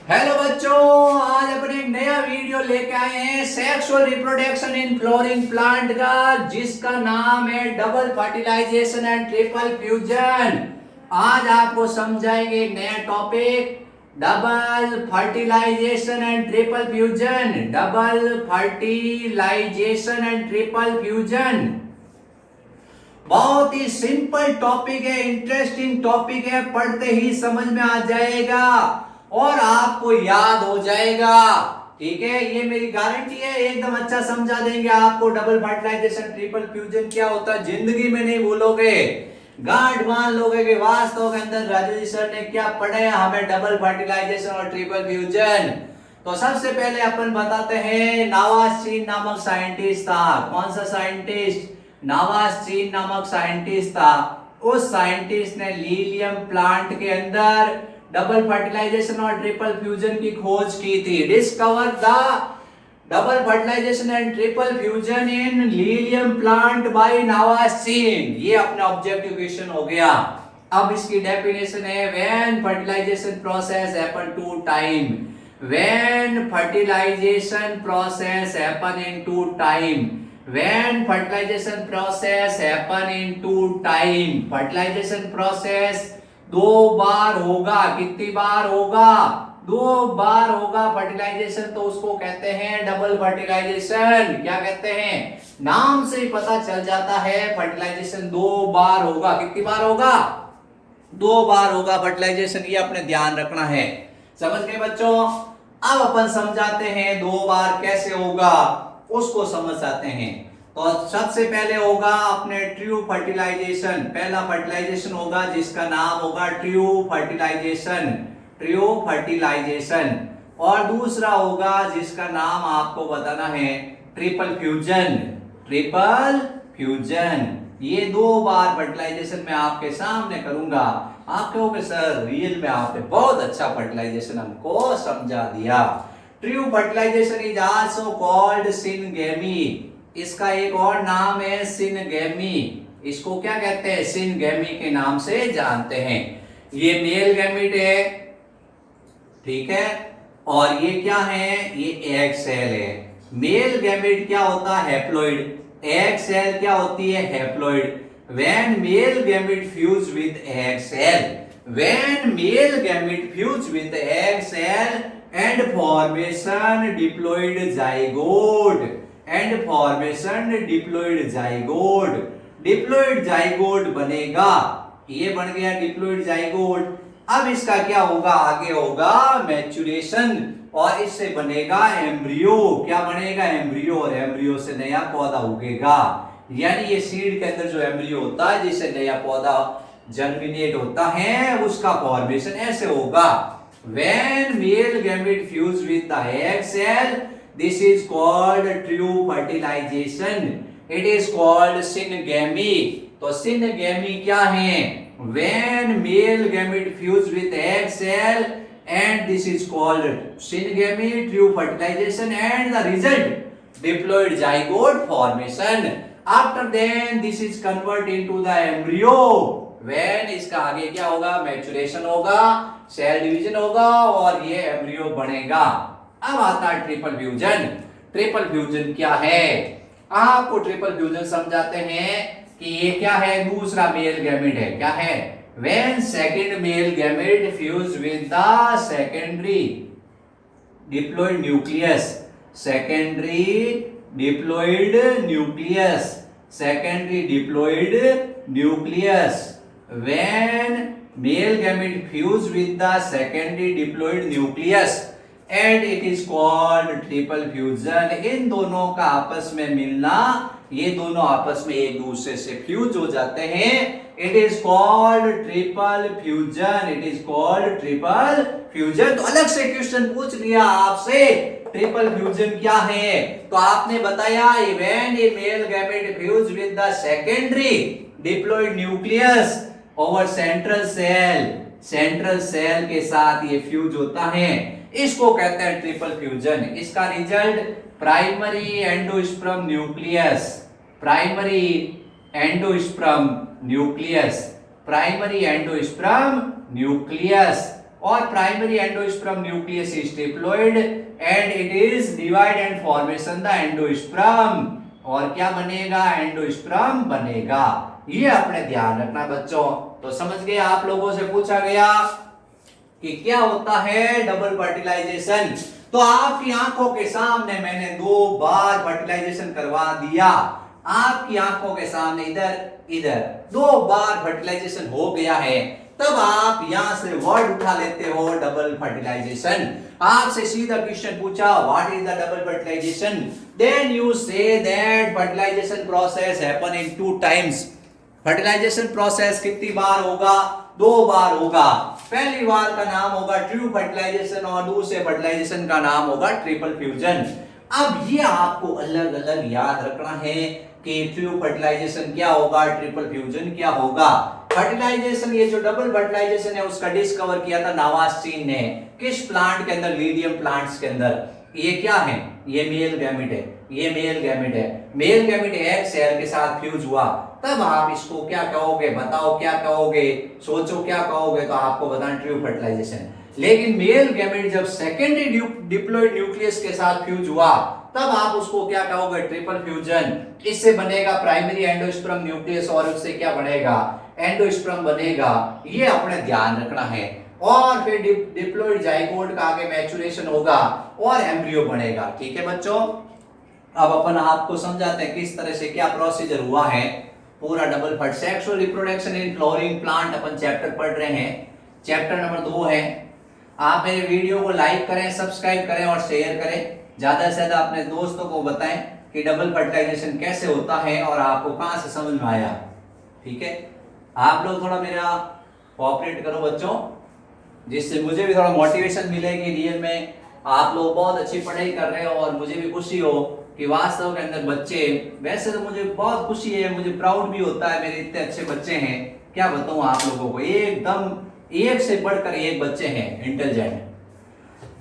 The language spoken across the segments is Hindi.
हेलो बच्चों, आज अपने एक नया वीडियो लेके आए हैं sexual reproduction in flowering plant का, जिसका नाम है double fertilization and triple fusion. आज आपको समझाएंगे एक नया topic, double fertilization and triple fusion. Double fertilization and triple fusion बहुत ही सिंपल टॉपिक है, इंटरेस्टिंग टॉपिक है, पढ़ते ही समझ में आ जाएगा और आपको याद हो जाएगा। ठीक है, ये मेरी गारंटी है, एकदम अच्छा समझा देंगे आपको। डबल फर्टिलाइजेशन ट्रिपल फ्यूजन क्या होता है जिंदगी में नहीं भूलोगे, गांठ मान लोगे कि वास्तव के अंदर राजू जी सर ने क्या पढ़ाया हमें डबल फर्टिलाइजेशन और ट्रिपल फ्यूजन। तो सबसे पहले अपन बताते हैं, नावास-चीन नामक साइंटिस्ट था। कौन सा साइंटिस्ट? नावास-चीन नामक साइंटिस्ट था। उस साइंटिस्ट ने लीलियम प्लांट के अंदर डबल फर्टिलाइजेशन और ट्रिपल फ्यूजन की खोज की थी। Discover the double fertilization and triple fusion in Lilium plant by Nawaschin. ये अपना ऑब्जेक्टिव क्वेश्चन हो गया। अब इसकी डेफिनेशन है, when fertilization process happen two time. When fertilization process happen in two time. When fertilization process happen in two time, fertilization process दो बार होगा। कितनी बार होगा? दो बार होगा फर्टिलाइजेशन, तो उसको कहते हैं डबल फर्टिलाइजेशन। क्या कहते हैं? नाम से ही पता चल जाता है, फर्टिलाइजेशन दो बार होगा। कितनी बार होगा? दो बार होगा फर्टिलाइजेशन, ये अपने ध्यान रखना है। समझ गए बच्चों? अब अपन समझाते हैं दो बार कैसे होगा, उसको समझाते हैं। तो सबसे पहले होगा अपने ट्रू फर्टिलाइजेशन। पहला फर्टिलाइजेशन होगा जिसका नाम होगा ट्रू फर्टिलाइजेशन, ट्रू फर्टिलाइजेशन। और दूसरा होगा जिसका नाम आपको बताना है ट्रिपल फ्यूजन, ट्रिपल फ्यूजन। ये दो बार फर्टिलाइजेशन मैं आपके सामने करूंगा। आप कहोगे सर रियल में आपने बहुत अच्छा फर्टिलाइजेशन हमको समझा दिया। True fertilization is also called syngamy. इसका एक और नाम है सिनगेमी। इसको क्या कहते हैं? सिनगेमी के नाम से जानते हैं। ये मेल गैमेट है, ठीक है, और ये क्या है? ये एग सेल है। मेल गैमेट क्या होता है? हैप्लॉइड। एग सेल क्या होती है? Haploid. When male gamete fuse with egg cell, when male gamete fuse with egg cell and formation diploid zygote, and formation diploid zygote, diploid zygote बनेगा। ये बन गया diploid zygote। अब इसका क्या होगा? आगे होगा मैच्योरेशन और इससे बनेगा एम्ब्रियो। क्या बनेगा? एम्ब्रियो। और एम्ब्रियो से नया पौधा उगेगा। यानी ये सीड के अंदर जो एम्ब्रियो होता है, जिससे नया पौधा जर्मिनेट होता है, उसका फॉर्मेशन ऐसे होगा। When male gamete fuse with the egg cell, this is called true fertilization. It is called syngamy. तो syngamy क्या है? When male gamete fuse with egg cell and this is called syngamy, true fertilization, and the result diploid zygote formation. After then this is convert into the embryo. When इसका आगे क्या होगा? मैच्योरेशन होगा, सेल डिवीजन होगा और ये एम्ब्रियो बनेगा। अब आता है ट्रिपल फ्यूजन। ट्रिपल फ्यूजन क्या है? आपको ट्रिपल फ्यूजन समझाते हैं कि ये क्या है? दूसरा मेल गैमेट है। क्या है? When second male gamete fuse with the secondary diploid nucleus, secondary diploid nucleus, secondary diploid nucleus. When male gamete fuse with the secondary diploid nucleus and it is called triple fusion. इन दोनों का आपस में मिलना, ये दोनों आपस में एक दूसरे से फ्यूज हो जाते हैं। It is called triple fusion. It is called triple fusion. तो अलग से क्वेश्चन पूछ लिया आपसे, ट्रिपल फ्यूजन क्या है? तो आपने बताया when a male gamete fuse with the secondary diploid nucleus over central cell, central cell के साथ ये फ्यूज होता है, इसको कहते हैं ट्रिपल फ्यूजन। इसका result primary endosperm nucleus, primary endosperm nucleus, primary endosperm nucleus और primary endosperm nucleus is diploid and it is divide and formation the endosperm. और क्या बनेगा? एंडोस्पर्म बनेगा। ये अपने ध्यान रखना बच्चों। तो समझ गए, आप लोगों से पूछा गया कि क्या होता है डबल फर्टिलाइजेशन। तो आपकी आंखों के सामने मैंने 2 बार फर्टिलाइजेशन करवा दिया। आपकी आंखों के सामने इधर इधर 2 बार फर्टिलाइजेशन हो गया है। तब आप यहां से वर्ड उठा लेते हो डबल फर्टिलाइजेशन। आपसे सीधा क्वेश्चन पूछा what is the double fertilization, then you say that fertilization process happen in 2 times. Fertilization process कितनी बार होगा? 2 बार होगा। पहली बार का नाम होगा ट्रू फर्टिलाइजेशन और दूसरे फर्टिलाइजेशन का नाम होगा ट्रिपल फ्यूजन। अब ये आपको अलग अलग याद रखना है कि ट्रू फर्टिलाइजेशन क्या होगा, ट्रिपल फ्यूजन क्या होगा। फर्टिलाइजेशन, ये जो डबल फर्टिलाइजेशन है उसका डिस्कवर किया था नावास्टीन ने। किस प्लांट के अंदर? लीडियम प्लांट्स के अंदर। ये क्या है? ये मेल गैमेट है। ये मेल गैमेट है। मेल गैमेट एक सेल के साथ फ्यूज हुआ, तब आप इसको क्या कहोगे? बताओ क्या कहोगे? सोचो क्या कहोगे? तो आपको बताना ट्रू फर्टिलाइजेशन। लेकिन मेल गैमेट जब सेकेंडरी डिप्लॉयड न्यूक्लियस के साथ फ्यूज हुआ, तब आप उसको क्या कहोगे? Triple fusion. इससे बनेगा प्राइमरी एंडोस्पर्म न्यूक्लियस और उससे क्या बनेगा? एंडोस्पर्म बनेगा। ये अपने ध्यान रखना है। और फिर डिप्लॉयड जाइगोट का आगे मैच्योरेशन होगा और एम्ब्रियो बनेगा। ठीक है बच्चों, अब अपन आपको समझाते हैं किस तरह से क्या प्रोसीजर हुआ है पूरा डबल फर्ट sexual reproduction in flowering plant. अपन चैप्टर पढ़ रहे हैं, चैप्टर नंबर 2 है। आप मेरे वीडियो को लाइक करें, सब्सक्राइब करें और शेयर करें। ज्यादा से ज्यादा अपने दोस्तों को बताएं कि डबल फर्टिलाइजेशन कैसे होता है और आपको कहां से समझ में आया। ठीक है, आप लोग थोड़ा मेरा कोऑपरेट करो बच्चों, जिससे मुझे भी थोड़ा मोटिवेशन मिलेगी। रियल में आप लोग बहुत अच्छी पढ़ाई कर रहे हो और मुझे भी खुशी हो कि वास्तव के अंदर बच्चे, वैसे तो मुझे बहुत खुशी है, मुझे प्राउड भी होता है, मेरे इतने अच्छे बच्चे हैं। क्या बताऊं आप लोगों को, एकदम एक से बढ़कर एक बच्चे हैं इंटेलिजेंट।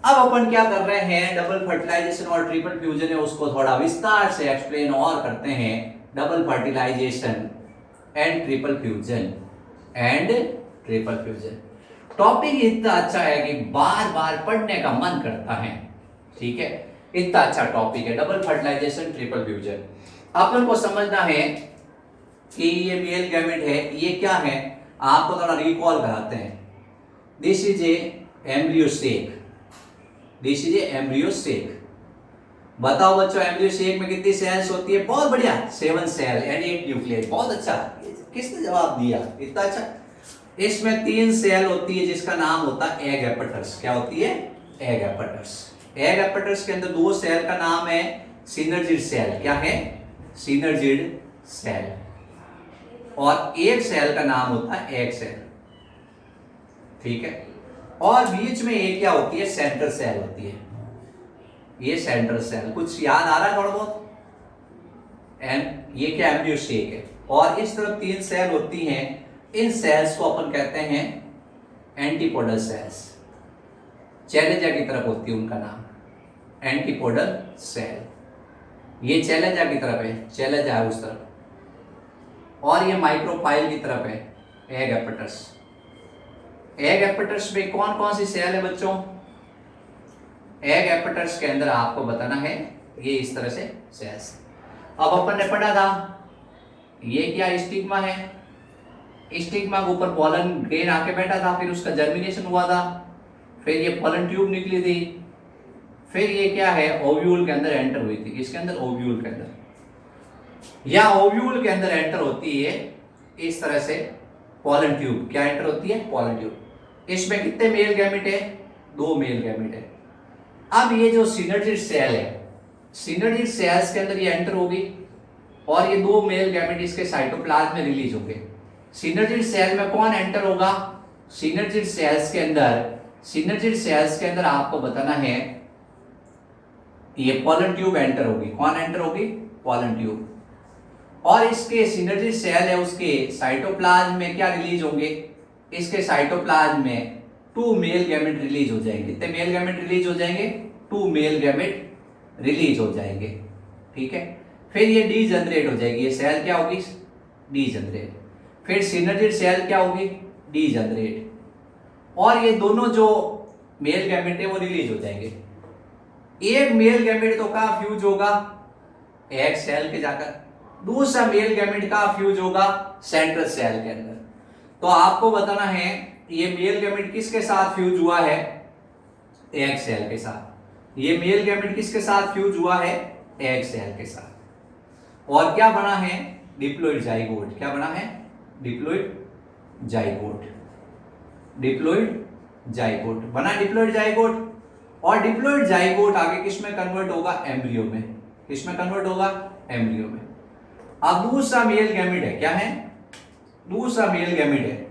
अब अपन क्या कर रहे हैं, डबल फर्टिलाइजेशन और ट्रिपल फ्यूजन है उसको थोड़ा विस्तार से एक्सप्लेन और करते हैं। Double fertilization and triple fusion topic इतना अच्छा है कि बार बार पढ़ने का मन करता है। ठीक है, इतना अच्छा टॉपिक है डबल फर्टिलाइजेशन ट्रिपल फ्यूजन। अपन को समझना है कि ये मेल गैमेट है, ये क्या है, आपको थोड़ा रिकॉल कराते हैं। This is a embryo sac, this is a embryo sac. बताओ बच्चों, एम्ब्रियो सेक में कितनी सेल्स होती है? बहुत बढ़िया, 7 सेल एंड 8 न्यूक्लियस। बहुत अच्छा, किसने जवाब दिया इतना अच्छा। इसमें 3 सेल होती है जिसका नाम होता है एग एपेटर्स। क्या होती है? एग एपेटर्स। एग एपेटर्स के अंदर 2 सेल का नाम है सिनर्जिड सेल। क्या है? Synergid cell. और एक सेल का नाम होता है एग सेल। ठीक है, और बीच में एक क्या होती है? सेंटर सेल होती है। ये सेंटर सेल, कुछ याद आ रहा है थोड़ा बहुत? एंड ये क्या? एम्ब्रियो सेक है। और इस तरफ 3 सेल होती हैं। इन सेल्स को अपन कहते हैं एंटीपोडल सेल्स। चैलेंजा की तरफ होती है उनका नाम एंटीपोडल सेल। ये चैलेंजा की तरफ है, चैलेंजा है उस तरफ। और ये माइक्रोफाइल की तरफ है एग एपेटर्स। एग एपेटर्स में कौन कौन सी सेल है बच्चों? एग एपेटर्स के अंदर आपको बताना है ये इस तरह से सेल्स। अब अपन ने पढ़ा था ये क्या? स्टिग्मा है। स्टिग्मा के ऊपर पॉलन ग्रेन आके बैठा था, फिर उसका जर्मिनेशन हुआ था, फिर ये पॉलन ट्यूब निकली थी, फिर ये क्या है? ओव्यूल के अंदर एंटर हुई थी। किसके अंदर? ओव्यूल के अंदर। या ओव्यूल के अंदर एंटर होती है इस तरह से पॉलन ट्यूब। क्या एंटर होती है? Pollen tube. इसमें कितने मेल गैमेट है? 2 मेल गैमेट है। अब ये जो सिनर्जिड सेल है, सिनर्जिड सेल्स के अंदर ये एंटर होगी और ये 2 मेल गैमेट इसके साइटोप्लाज्म में रिलीज होंगे। सिनर्जिड सेल में कौन एंटर होगा? सिनर्जिड सेल्स के अंदर आपको बताना है ये पॉलन ट्यूब एंटर होगी। कौन एंटर होगी? Pollen tube. और इसके सिनर्जिड सेल है उसके साइटोप्लाज्म में क्या रिलीज होंगे? इसके साइटोप्लाज्म में 2 मेल गैमेट रिलीज हो जाएंगे। कितने मेल गैमेट रिलीज हो जाएंगे? 2 मेल गैमेट रिलीज हो जाएंगे। ठीक है, फिर ये डीजनरेट हो जाएगी। ये सेल क्या होगी? डीजनरेट। फिर सिनर्जिड सेल क्या होगी? डीजनरेट। और ये दोनों जो मेल गैमेट है वो रिलीज हो जाएंगे। एक मेल गैमेट तो कहां फ्यूज होगा, एग सेल के जाकर, दूसरा मेल गैमेट कहां फ्यूज होगा, सेंट्रल सेल के अंदर। तो आपको बताना है ये मेल गैमेट किसके साथ फ्यूज हुआ है, एग सेल के साथ। ये मेल गैमेट किसके साथ फ्यूज हुआ है, एग सेल के साथ। और क्या बना है, डिप्लॉइड जाइगोट। क्या बना है, डिप्लॉइड जाइगोट। डिप्लॉइड जाइगोट बना, डिप्लॉइड जाइगोट। और डिप्लॉइड जाइगोट आगे किस में कन्वर्ट होगा, एम्ब्रियो में। किस में कन्वर्ट होगा, एम्ब्रियो में। अब दूसरा मेल गैमेट है, क्या है, दूसरा मेल गैमेट है,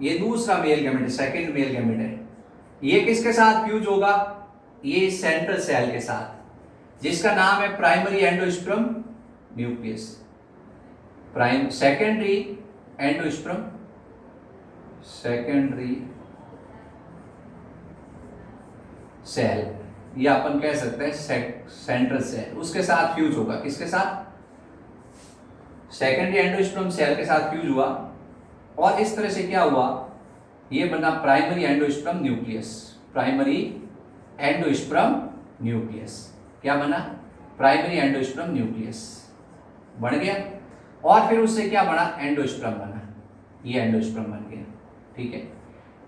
ये दूसरा मेल गैमेट है, सेकंड मेल गैमेट है। ये किसके साथ फ्यूज होगा, ये सेंट्रल सेल के साथ, जिसका नाम है primary endosperm nucleus. Prime secondary endosperm, secondary cell, ये अपन कह सकते हैं सेंट्रल सेल, उसके साथ फ्यूज होगा। किसके साथ, सेकेंडरी एंडोस्पर्म सेल के साथ फ्यूज हुआ। और इस तरह से क्या हुआ, ये बना primary endosperm nucleus. Primary endosperm nucleus क्या बना, प्राइमरी एंडोस्पर्म न्यूक्लियस बन गया। और फिर उससे क्या बना, एंडोस्पर्म बना, ये एंडोस्पर्म बन गया। ठीक है,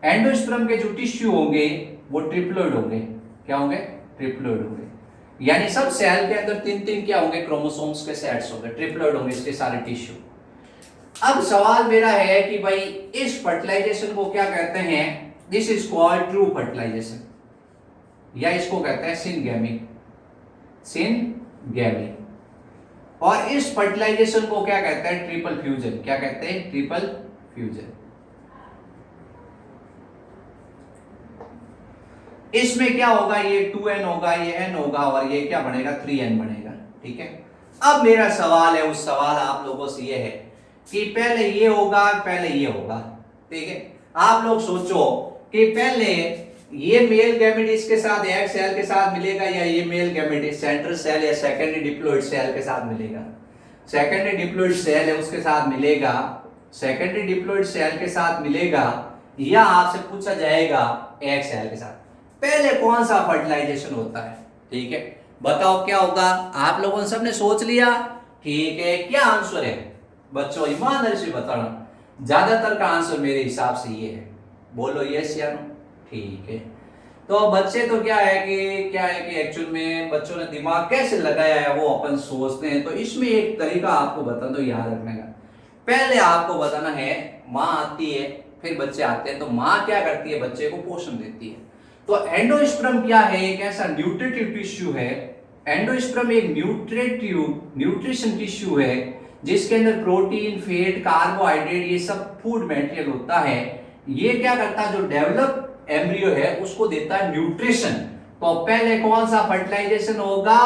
एंडोस्पर्म के जो टिश्यू होंगे वो ट्रिप्लोइड होंगे। क्या होंगे, ट्रिप्लोइड होंगे। यानी सब सेल के अंदर तीन तीन क्या होंगे, क्रोमोसोम्स के सेट्स होंगे, ट्रिप्लोइड होंगे इसके सारे टिश्यू। अब सवाल मेरा है कि भाई इस फर्टिलाइजेशन को क्या कहते हैं, this is called true fertilization, या इसको कहते हैं सिनगैमी, सिनगैमी। और इस फर्टिलाइजेशन को क्या कहते हैं, ट्रिपल फ्यूजन। क्या कहते हैं, ट्रिपल फ्यूजन। इसमें क्या होगा, ये 2n होगा, ये n होगा, और ये क्या बनेगा, 3n बनेगा। ठीक है, अब मेरा सवाल है, उस सवाल आप लोगों से ये है कि पहले ये होगा, पहले ये होगा। ठीक है, आप लोग सोचो कि पहले ये मेल गैमेट इसके साथ एग सेल के साथ मिलेगा, या ये मेल गैमेट सेंट्रल सेल या सेकेंडरी डिप्लॉइड सेल के साथ मिलेगा। सेकेंडरी डिप्लॉइड सेल है उसके साथ मिलेगा, सेकेंडरी डिप्लॉइड सेल के साथ मिलेगा, या आपसे पूछा जाएगा एग सेल के साथ। पहले कौन सा फर्टिलाइजेशन होता है, ठीक है, बताओ क्या होगा। आप लोगों ने सबने सोच लिया, ठीक है, क्या आंसर है बच्चों, ईमानदारी से बताना। ज्यादातर का आंसर मेरे हिसाब से ये है, बोलो यस या नो। ठीक है, तो बच्चे तो क्या है कि एक्चुअल में बच्चों ने दिमाग कैसे लगाया है वो अपन सोचते हैं। तो इसमें एक तरीका आपको बता दो याद रखने का। पहले आपको बताना है, माँ आती है, फिर बच्चे आते हैं, तो माँ क्या करती है, बच्चे को पोषण देती है। तो एंडोस्पर्म क्या है, एक ऐसा न्यूट्रिटिव टिश्यू है। एंडोस्पर्म एक न्यूट्रिशन टिश्यू है, जिसके अंदर प्रोटीन, फैट, कार्बोहाइड्रेट, ये सब फूड मटेरियल होता है। ये क्या करता है, जो डेवलप एम्ब्रियो है उसको देता है न्यूट्रिशन। तो पहले कौन सा फर्टिलाइजेशन होगा,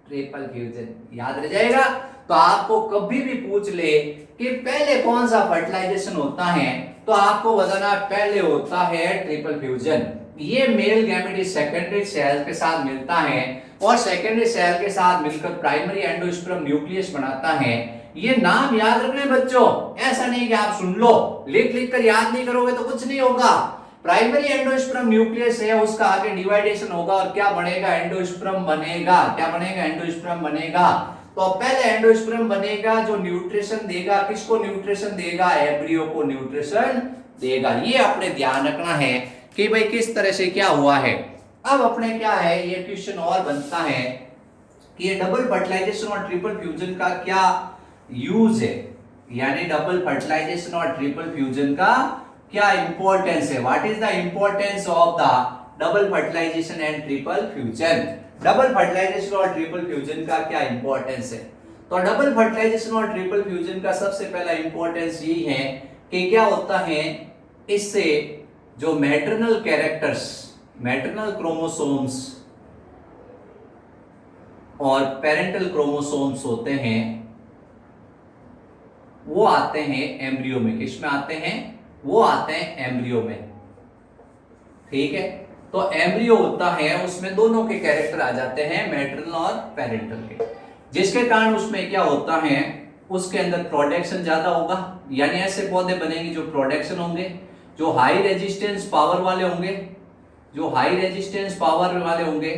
ट्रिपल फ्यूजन, याद रह जाएगा। तो आपको कभी भी पूछ ले कि पहले कौन सा फर्टिलाइजेशन होता है, तो आपको बताना पहले होता है ट्रिपल फ्यूजन। ये मेल गैमेट सेकेंडरी सेल के साथ मिलता है, और सेकेंडरी सेल के साथ मिलकर प्राइमरी एंडोस्पर्म न्यूक्लियस बनाता है। ये नाम याद रखने बच्चों, ऐसा नहीं कि आप सुन लो, लिख लिख कर याद नहीं करोगे तो कुछ नहीं होगा। प्राइमरी एंडोस्पर्म न्यूक्लियस है, उसका आगे डिवाइडेशन होगा और क्या बनेगा, एंडोस्पर्म बनेगा। क्या बनेगा, एंडोस्पर्म बनेगा। तो पहले एंडोस्पर्म बनेगा जो न्यूट्रिशन देगा, किसको न्यूट्रिशन देगा, एम्ब्रियो को न्यूट्रिशन देगा। ये अपने ध्यान रखना है कि भाई किस तरह से क्या हुआ है। अब अपने क्या है, ये क्वेश्चन और बनता है कि ये डबल फर्टिलाइजेशन और ट्रिपल फ्यूजन का क्या यूज है, यानी डबल फर्टिलाइजेशन और ट्रिपल फ्यूजन का क्या इंपॉर्टेंस है। What is the importance of the double fertilization and triple fusion. Double fertilization और ट्रिपल फ्यूजन का क्या इंपॉर्टेंस है। तो डबल फर्टिलाइजेशन और ट्रिपल फ्यूजन का सबसे पहला इंपॉर्टेंस यही है कि क्या होता है, इससे जो मैटरनल कैरेक्टर्स, मैटरनल क्रोमोसोम्स और पेरेंटल क्रोमोसोम्स होते हैं, वो आते हैं एम्ब्रियो में। किस में आते हैं, वो आते हैं एम्ब्रियो में। ठीक है, तो एम्ब्रियो होता है, उसमें दोनों के कैरेक्टर आ जाते हैं, मैटरनल और पेरेंटल के, जिसके कारण उसमें क्या होता है, उसके अंदर प्रोडक्शन ज्यादा होगा, यानी ऐसे पौधे बनेंगे जो प्रोडक्शन होंगे। जो हाई रेजिस्टेंस पावर वाले होंगे, जो हाई रेजिस्टेंस पावर वाले होंगे।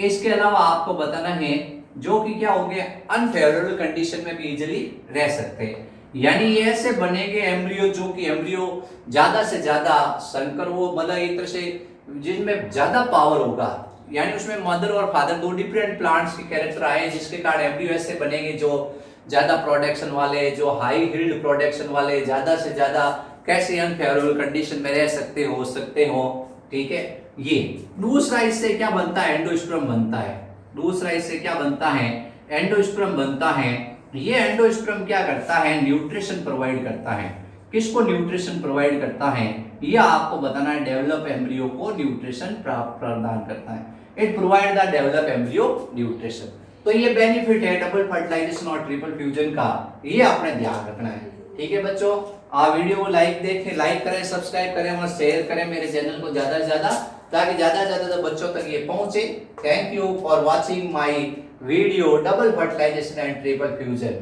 इसके अलावा आपको बताना है जो कि क्या होंगे, अनफेवरेबल कंडीशन में भी इजीली रह सकते हैं। यानी ये ऐसे बनेंगे एम्ब्रियो जो कि एम्ब्रियो ज्यादा से ज्यादा संकर, वो मतलब एक तरह से जिनमें ज्यादा पावर होगा, यानी उसमें मदर और फादर दो डिफरेंट प्लांट्स के कैरेक्टर आए, जिसके कारण एम्ब्रियो ऐसे बनेंगे जो ज्यादा प्रोडक्शन वाले, जो हाई हील्ड प्रोडक्शन वाले, ज्यादा से ज्यादा कैसे अनफेवरेबल कंडीशन में रह सकते हो। ठीक है। ये दूसरा इससे क्या बनता है, एंडोस्पर्म बनता है। दूसरा इससे क्या बनता है, एंडोस्पर्म बनता है। ये एंडोस्पर्म क्या करता है, न्यूट्रिशन प्रोवाइड करता है। किसको न्यूट्रिशन प्रोवाइड करता है, ये आपको बताना है। डेवलप एम्ब्रियो को न्यूट्रिशन प्रदान करता है। It provide the develop embryo nutrition. तो ये बेनिफिट है डबल फर्टिलाइजेशन और ट्रिपल फ्यूजन का, ये आपने ध्यान रखना है। ठीक है बच्चों, आप वीडियो को लाइक करें, सब्सक्राइब करें और शेयर करें मेरे चैनल को ज्यादा से ज्यादा, ताकि ज्यादा से ज्यादा बच्चों तक ये पहुंचे। Thank you for watching my video double fertilization and triple fusion.